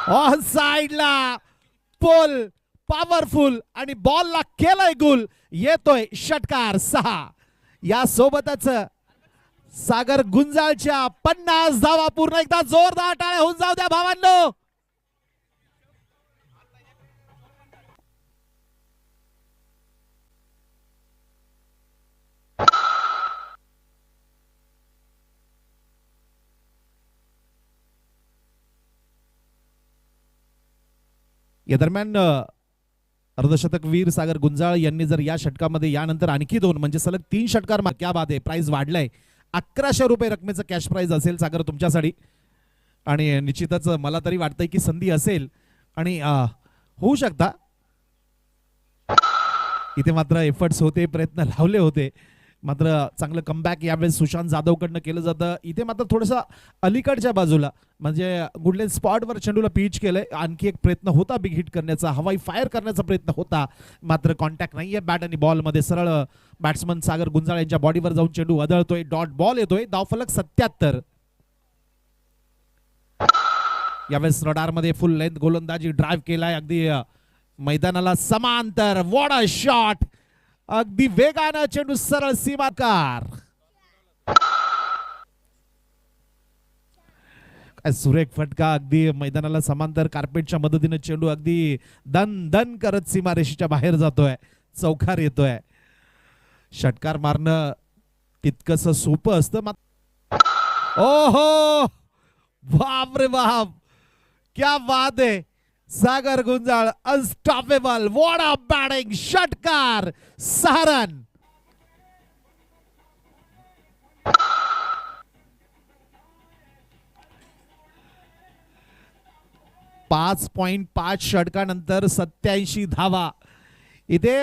On साइडला pole powerful आणि बॉलला केलाय गोल. येतोय षटकार 6. या सोबतच सागर गुंजाळच्या 50 धावा पूर्ण. एकदा जोरदार टाळ्या होऊन जाऊ द्या भावांनो. या दरम्यान अर्धशतकवीर सागर गुंजाळ यांनी जर या षटकामध्ये यानंतर आणखी 2 म्हणजे सलग 3 षटकार क्या बात आहे. प्राइस वाढलाय. 1100 रुपये रकमेचं कॅश प्राइज असेल सागर तुमच्यासाठी. आणि निश्चितच मला तरी वाटतंय की संधी असेल आणि होऊ शकता. इथे मात्र एफर्ट्स होते, प्रयत्न लावले होते, मात्र चांगलं कमबॅक यावेळेस सुशांत जाधवकडनं केलं जातं. इथे मात्र थोडंसं अलीकडच्या बाजूला म्हणजे गुडलेन स्पॉटवर चेंडूला पिच केलंय. आणखी एक प्रयत्न होता बिग हिट करण्याचा, हवाई फायर करण्याचा प्रयत्न होता, मात्र कॉन्टॅक्ट नाहीये बॅट आणि बॉल मध्ये. सरळ बॅट्समन सागर गुंजाळ यांच्या बॉडीवर जाऊन चेंडू वदळतोय. डॉट बॉल येतोय. धावफलक 77. यावेळेस रडार मध्ये फुल लेंथ गोलंदाजी ड्राईव्ह केलाय अगदी मैदानाला समांतर. What a shot. अगदी वेगानं चेंडू सरळ सीमाकार. सुरेख फटका. अगदी मैदानाला समांतर कार्पेटच्या मदतीने चेंडू अगदी दन दन करत सीमारेषेच्या बाहेर जातोय. चौकार येतोय. षटकार मारणं तितकंस सोपं असतं. ओहो बाप रे बाप, क्या बात है. Sagar Gunjal unstoppable. What a batting. षटकार 6 रन. .5 षटकानंतर 87 धावा. इथे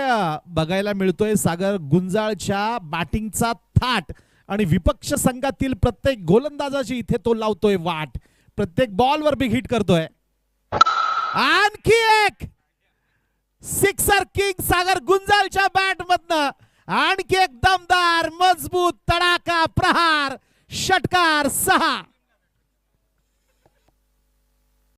बघायला मिळतोय सागर गुंजाळच्या बॅटिंगचा थाट आणि विपक्ष संघातील प्रत्येक गोलंदाजाची इथे तो लावतोय वाट. प्रत्येक बॉलवर बिग हिट करतोय. आणखी एक सिक्सर किंग सागर गुंजाळच्या बॅट मधनं. आणखी एक दमदार मजबूत तडाखा प्रहार. षटकार 6.